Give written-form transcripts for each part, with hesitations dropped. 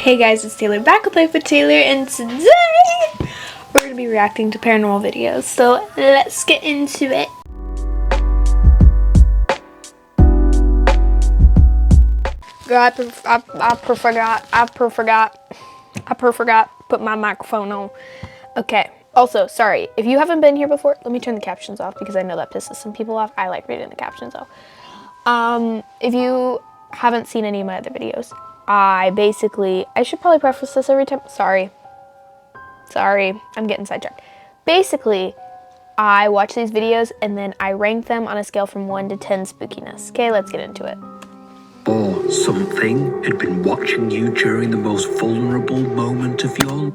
Hey guys, it's Taylor back with Life with Taylor, and today we're going to be reacting to paranormal videos, so let's get into it. Girl, I forgot put my microphone on. Okay, also, sorry, if you haven't been here before, let me turn the captions off because I know that pisses some people off. I like reading the captions though. If you haven't seen any of my other videos, I should probably preface this every time. Sorry, I'm getting sidetracked. Basically, I watch these videos and then I rank them on a scale from 1 to 10 spookiness. Okay, let's get into it. Or something had been watching you during the most vulnerable moment of your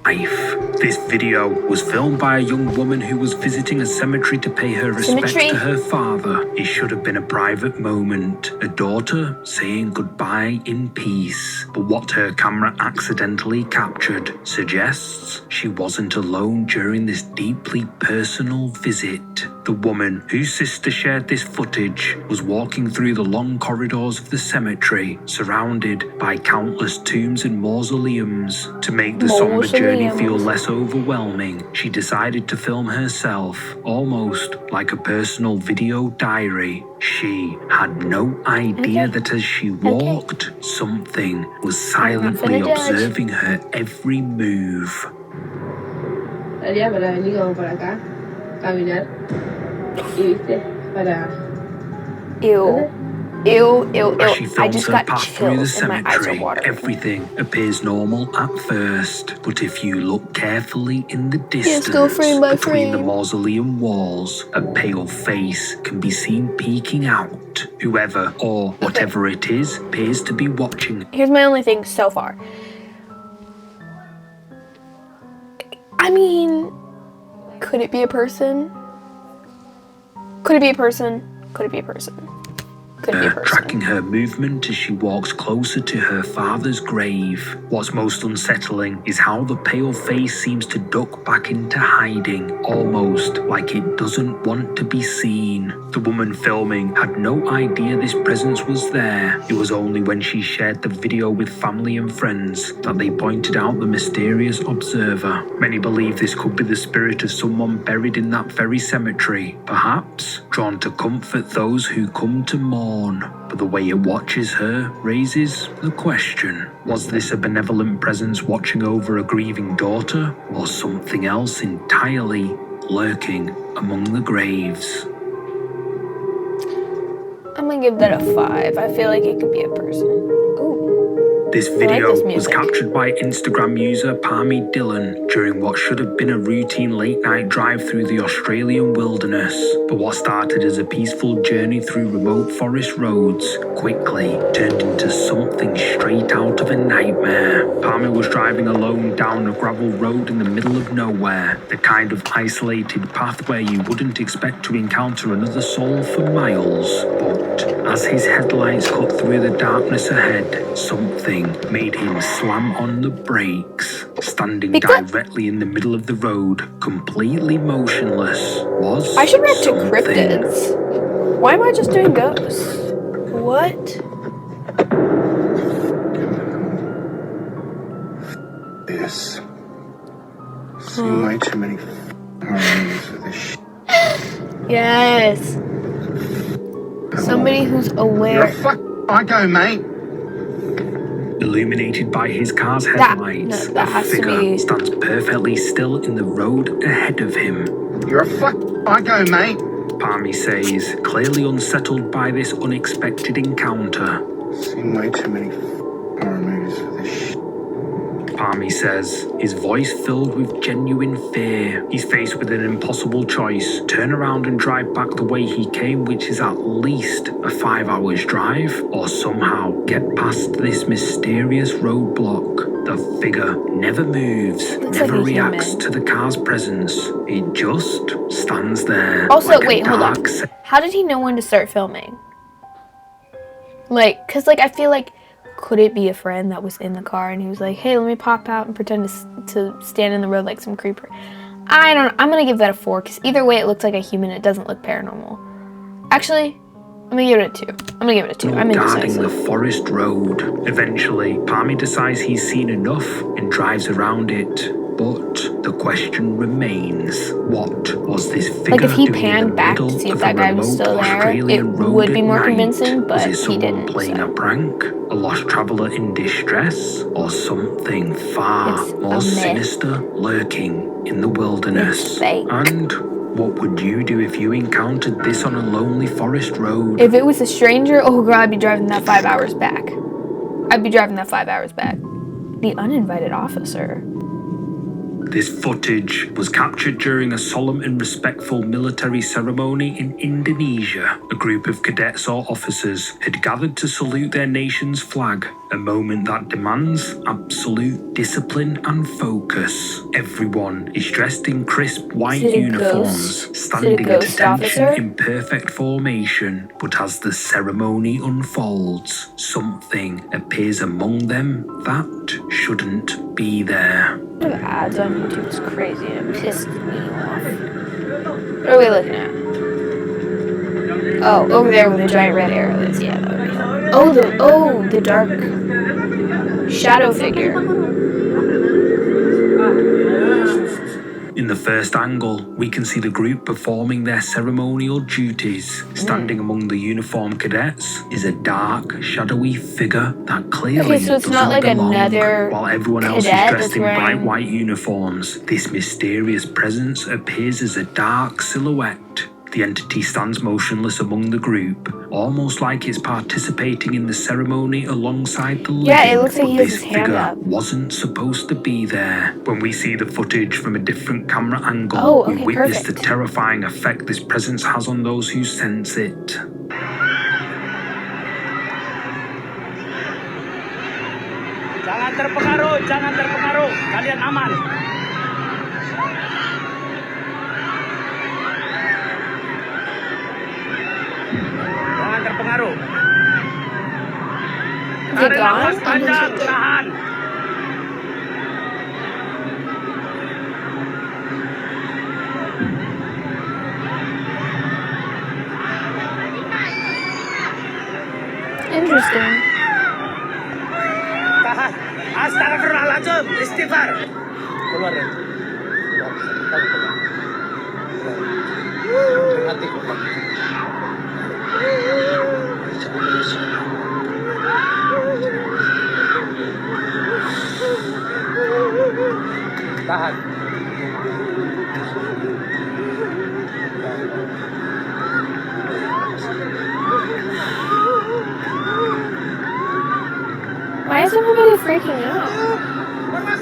life. This video was filmed by a young woman who was visiting a cemetery to pay her respects to her father. It should have been a private moment, a daughter saying goodbye in peace. But what her camera accidentally captured suggests she wasn't alone during this deeply personal visit. The woman whose sister shared this footage was walking through the long corridors of the cemetery, surrounded by countless tombs and mausoleums. To make the somber journey feel less overwhelming, she decided to film herself, almost like a personal video diary. She had no idea that as she walked, something was silently observing her every move. Ew. As she I films just her got path through the chills and my eyes are cemetery, watering. everything appears normal at first, but if you look carefully in the distance between the mausoleum walls, a pale face can be seen peeking out. Whoever or whatever it is appears to be watching. Here's my only thing so far. I mean, could it be a person? Could it be a person? Could it be a person? Tracking her movement as she walks closer to her father's grave. What's most unsettling is how the pale face seems to duck back into hiding, almost like it doesn't want to be seen. The woman filming had no idea this presence was there. It was only when she shared the video with family and friends that they pointed out the mysterious observer. Many believe this could be the spirit of someone buried in that very cemetery, perhaps drawn to comfort those who come to mourn. But the way it watches her raises the question: was this a benevolent presence watching over a grieving daughter, or something else entirely lurking among the graves? I'm gonna give that a 5. I feel like it could be a person. Ooh. This video was captured by Instagram user Palmy Dillon during what should have been a routine late-night drive through the Australian wilderness. But what started as a peaceful journey through remote forest roads quickly turned into something straight out of a nightmare. Palmy was driving alone down a gravel road in the middle of nowhere, the kind of isolated path where you wouldn't expect to encounter another soul for miles. But as his headlights cut through the darkness ahead, something made him slam on the brakes. Standing directly in the middle of the road, completely motionless, was I should react to cryptids. Why am I just doing ghosts? What? This. Seen way too many movies of this shit. Yes. Somebody who's aware. I go, mate. Illuminated by his car's headlights, a figure stands perfectly still in the road ahead of him. I go, mate. Palmy says, clearly unsettled by this unexpected encounter. Seen way too many horror movies for this shit. Palmy says, his voice filled with genuine fear. He's faced with an impossible choice: turn around and drive back the way he came, which is at least a 5 hours drive, or somehow get past this mysterious roadblock. The figure never moves, never reacts to the car's presence. It just stands there. Also, wait, hold on. How did he know when to start filming? Like, cause I feel like, could it be a friend that was in the car and he was like, hey, let me pop out and pretend to stand in the road like some creeper? I'm gonna give that a 4 because either way it looks like a human. It doesn't look paranormal. Actually, I'm gonna give it a 2. I'm gonna give it a 2. I'm Guarding the indecisive. forest road. Eventually, Palmy decides he's seen enough and drives around it. But the question remains, what was this figure Like if he doing in the panned back to middle see if of that a guy was remote still there, it Australian road would be at more night? convincing, Was but it he someone didn't. playing So. a prank? A lost traveller in distress? Or something far It's more a myth. sinister lurking in the wilderness? It's fake. And what would you do if you encountered this on a lonely forest road? If it was a stranger, oh god, I'd be driving that 5 hours back. I'd be driving that 5 hours back. The uninvited officer. This footage was captured during a solemn and respectful military ceremony in Indonesia. A group of cadets or officers had gathered to salute their nation's flag, a moment that demands absolute discipline and focus. Everyone is dressed in crisp white uniforms, standing at attention in perfect formation. But as the ceremony unfolds, something appears among them that shouldn't be there. The ads on YouTube is crazy. It pisses me off. What are we looking at? Oh, over there with the giant red arrow. That's, yeah, that would be fun. Oh, the dark shadow figure. In the first angle, we can see the group performing their ceremonial duties. Standing among the uniformed cadets is a dark, shadowy figure that clearly so it's doesn't not like belong. another While everyone else is cadet dressed in that's bright wearing- white uniforms, this mysterious presence appears as a dark silhouette. The entity stands motionless among the group, almost like it's participating in the ceremony alongside the living. Yeah, it looks like he has This his hand figure up. wasn't supposed to be there. When we see the footage from a different camera angle, we witness the terrifying effect this presence has on those who sense it. Jangan terpengaruh, kalian aman. Jangan terpengaruh. Tarik nafas panjang, tahan. Interesting. Tahan. Astagfirullahaladzim, istighfar. Keluar ya. Hati. Tahan. Why is everybody freaking out?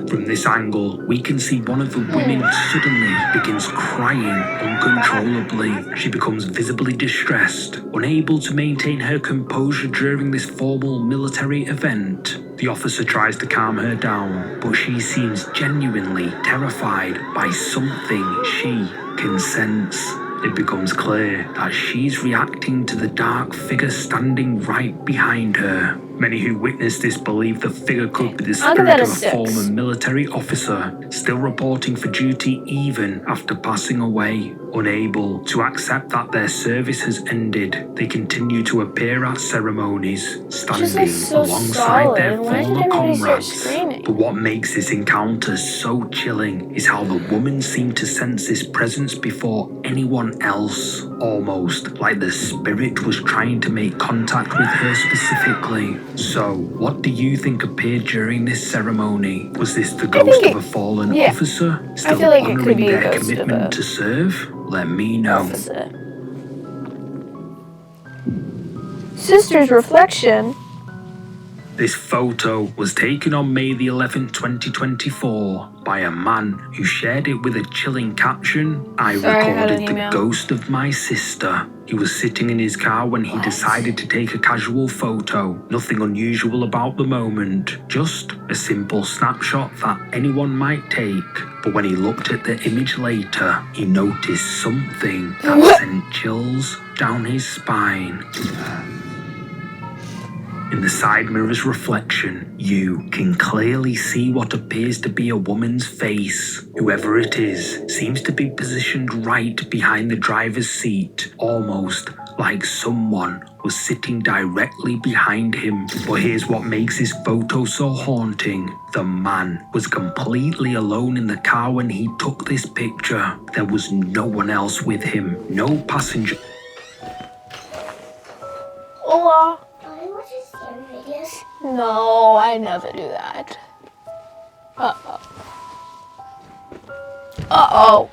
From this angle, we can see one of the women suddenly begins crying uncontrollably. She becomes visibly distressed, unable to maintain her composure during this formal military event. The officer tries to calm her down, but she seems genuinely terrified by something she can sense. It becomes clear that she's reacting to the dark figure standing right behind her. Many who witnessed this believe the figure could be the spirit of a former military officer, still reporting for duty even after passing away. Unable to accept that their service has ended, they continue to appear at ceremonies, standing alongside their former comrades. But what makes this encounter so chilling is how the woman seemed to sense this presence before anyone else, almost like the spirit was trying to make contact with her specifically. So, what do you think appeared during this ceremony? Was this the ghost of a fallen officer, still honoring their commitment to serve? Let me know. Sister's reflection. This photo was taken on May the 11th, 2024 by a man who shared it with a chilling caption, "I recorded the ghost of my sister." He was sitting in his car when he decided to take a casual photo. Nothing unusual about the moment, just a simple snapshot that anyone might take. But when he looked at the image later, he noticed something that sent chills down his spine. In the side mirror's reflection, you can clearly see what appears to be a woman's face. Whoever it is seems to be positioned right behind the driver's seat, almost like someone was sitting directly behind him. But here's what makes this photo so haunting. The man was completely alone in the car when he took this picture. There was no one else with him, no passenger. Hola. Videos. No, I never do that. Uh-oh. Uh-oh.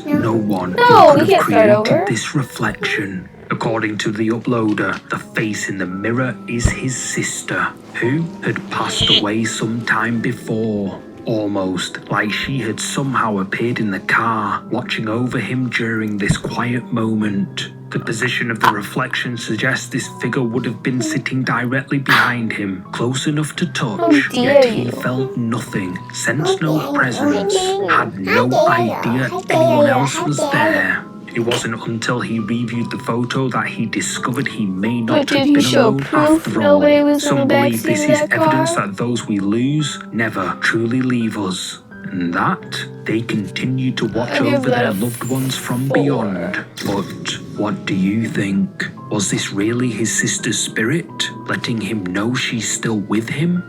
No one No, could we have can't start over. created this reflection. According to the uploader, the face in the mirror is his sister, who had passed away some time before. Almost like she had somehow appeared in the car, watching over him during this quiet moment. The position of the reflection suggests this figure would have been sitting directly behind him, close enough to touch, dare yet he you. felt nothing, sensed no presence, had no How dare you. idea How dare anyone you. else How was dare there. It wasn't until he reviewed the photo that he discovered he may But not did have he been show alone proof after all. nobody was in Some the believe backseat this of is that evidence car? that those we lose never truly leave us, and that they continue to watch I give over that their a loved ones from 4. beyond. But what do you think? Was this really his sister's spirit, letting him know she's still with him?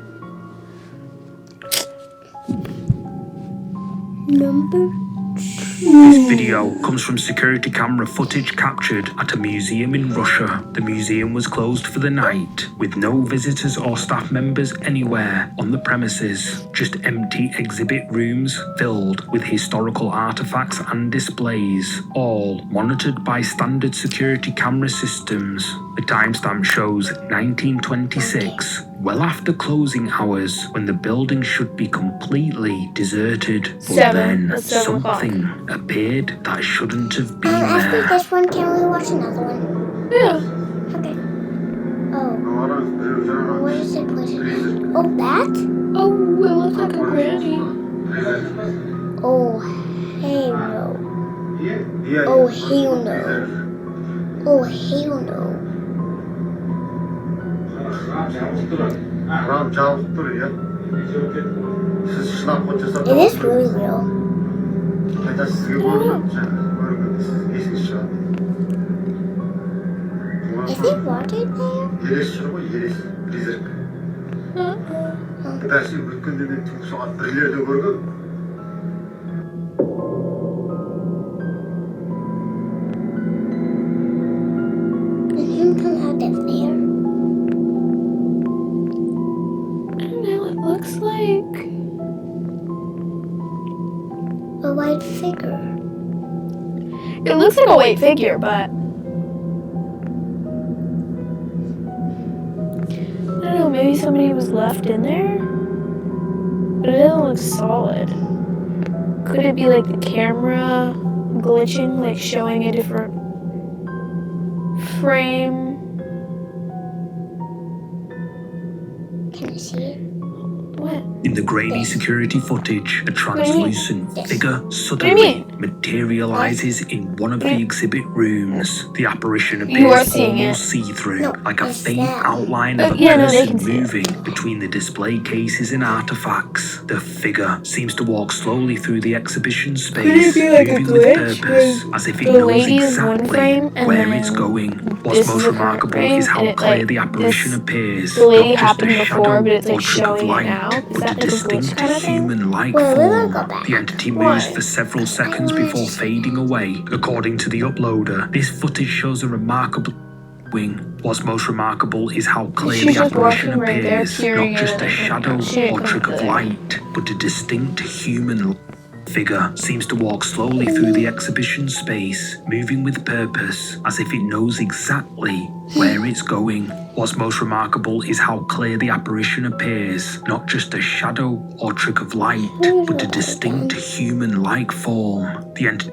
Number. This video comes from security camera footage captured at a museum in Russia. The museum was closed for the night, with no visitors or staff members anywhere on the premises. Just empty exhibit rooms filled with historical artifacts and displays, all monitored by standard security camera systems. The timestamp shows 1926, well after closing hours, when the building should be completely deserted. But 7. then It's 7 o'clock. something appeared that shouldn't have been After there. this one, can we watch another one? Yeah. Okay. Oh, what is it? Oh, that? Oh, it looks like a granny. Oh, hell no. Oh, hell no. Oh, hell no. It is really real. Is it water there? Did him come out of there? I don't know, it looks like A white figure. it looks like a white figure, but I don't know, maybe somebody was left in there? But it doesn't look solid. Could it be like the camera glitching, like showing a different frame? Can I see it? What? In the grainy security footage, a translucent Yes. figure do you suddenly materializes in one of the exhibit rooms. The apparition You are appears seeing almost it. see-through, No, like a it's faint that. outline of a Yeah, no, they person can see it. moving between the display cases and artifacts. The figure seems to walk slowly through the exhibition space, be like a moving with glitch? purpose, as if it The knows lady is one exactly frame, and where then it's going. this What's is most the current remarkable frame, is how and it, clear like, the apparition this- appears. the lady Not just a happened before, shadow but it's, like, or trick of showing it light, now. Is but that a like a glitch distinct kind of thing? human-like Well, we will form. go back. The entity Why? moves for several seconds before fading away. According to the uploader, this footage shows a remarkable wing. What's most remarkable is how clear She's the just apparition walking right there, appears. peering Not just at a it. shadow She didn't or come trick to of there. light, but a distinct human figure seems to walk slowly through the exhibition space, moving with purpose, as if it knows exactly where it's going. What's most remarkable is how clear the apparition appears, not just a shadow or trick of light, but a distinct human-like form. The entity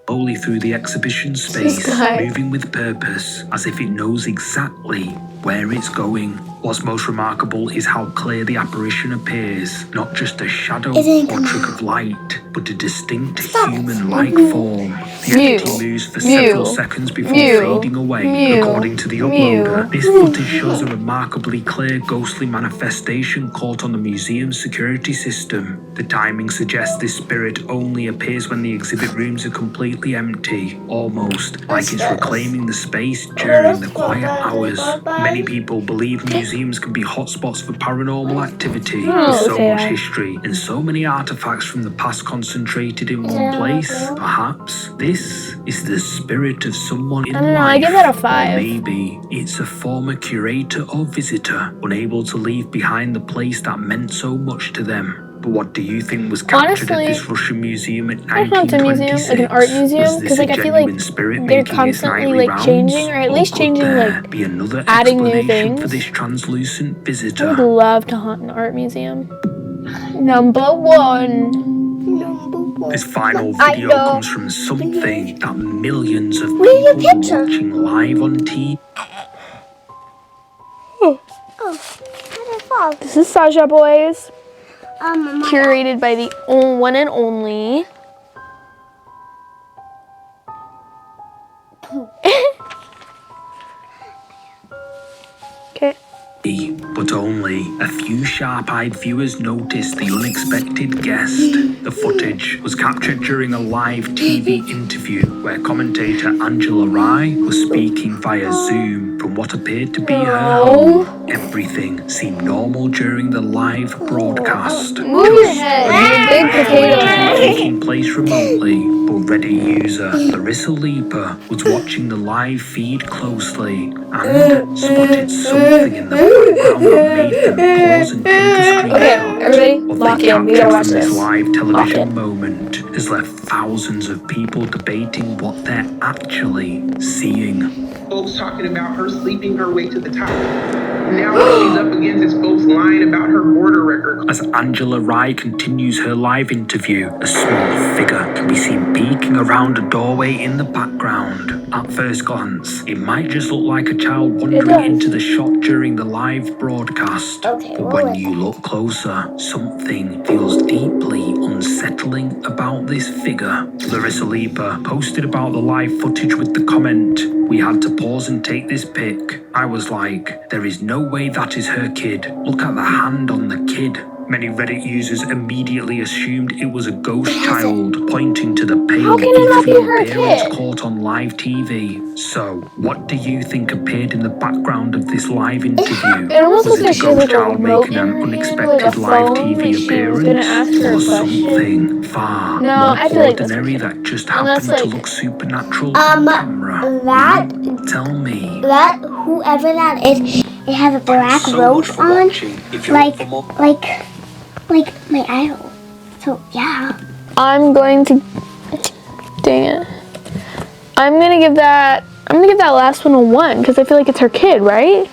slowly through the exhibition space, guy. moving with purpose, as if it knows exactly where it's going. What's most remarkable is how clear the apparition appears. Not just a shadow It didn't or come trick out. of light, but a distinct Stop it. human-like form. The Mew. entity moves for several Mew. seconds before Mew. fading away. Mew. According to the Mew. uploader, this footage shows a remarkably clear ghostly manifestation caught on the museum's security system. The timing suggests this spirit only appears when the exhibit rooms are completely empty, almost like it's reclaiming the space during the quiet hours. Many people believe museums can be hotspots for paranormal activity. With so okay. much history and so many artifacts from the past concentrated in one place, perhaps this is the spirit of someone in I don't know, life. I give that a Or 5. maybe it's a former curator or visitor, unable to leave behind the place that meant so much to them. But what do you think was captured Honestly, at this Russian museum at I don't know if it's a museum, 1926? like an art museum, Was because this like a I feel like genuine spirit they're making its constantly nightly like changing, rounds? or at least could changing there like be another adding new explanation for things? this translucent I would visitor? love to haunt an art museum. Number 1. This final I video know. comes from something that millions of Where's your people were picture? watching live on TV. Oh, how did it fall? This is Sasha Boys, Mama. curated by the one and only. Okay. But only a few sharp-eyed viewers noticed the unexpected guest. The footage was captured during a live TV interview where commentator Angela Rye was speaking via Zoom from what appeared to be her home. Everything seemed normal during the live broadcast. Move your head, you big potato head. Taking place remotely, but Reddit user Larissa Leaper was watching the live feed closely and spotted something in the background that made them pause and take a Okay, screenshot. everybody, What lock they in. We gotta captured watch from this this. live Lock television in. moment has left thousands of people debating what they're actually seeing. Folks talking about her sleeping her way to the top. Now what she's up against is folks lying about her border record. As Angela Rye continues her live interview, a small figure can be seen peeking around a doorway in the background. At first glance, it might just look like a child wandering into the shot during the live broadcast. Okay, But well, when you look closer, something feels deeply unsettling about this figure. Larissa Leaper posted about the live footage with the comment, "We had to pause and take this pic. I was like, there is no way that is her kid. Look at the hand on the kid." Many Reddit users immediately assumed it was a ghost child, pointing to the pale, can it not be ethereal her appearance kid? caught on live TV. So, what do you think appeared in the background of this live interview? It almost Was looks like it she a has ghost like a child remote making in an her hand, unexpected like a live phone, TV like she was appearance? gonna ask her a Or question? something far No, more I feel like that's ordinary her kid. that just Unless, happened to like- look supernatural on camera? that Tell me. that whoever that is, it has a black So robe much for on, watching. If you're like up for more- like my idol. So yeah. I'm going to. Dang it. I'm gonna give that last one a 1 because I feel like it's her kid, right?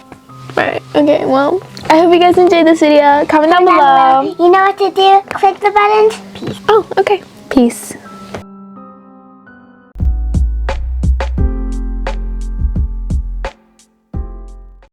Right. Okay. Well, I hope you guys enjoyed this video. Comment down below. You know what to do? Click the buttons. Peace. Oh, okay. Peace.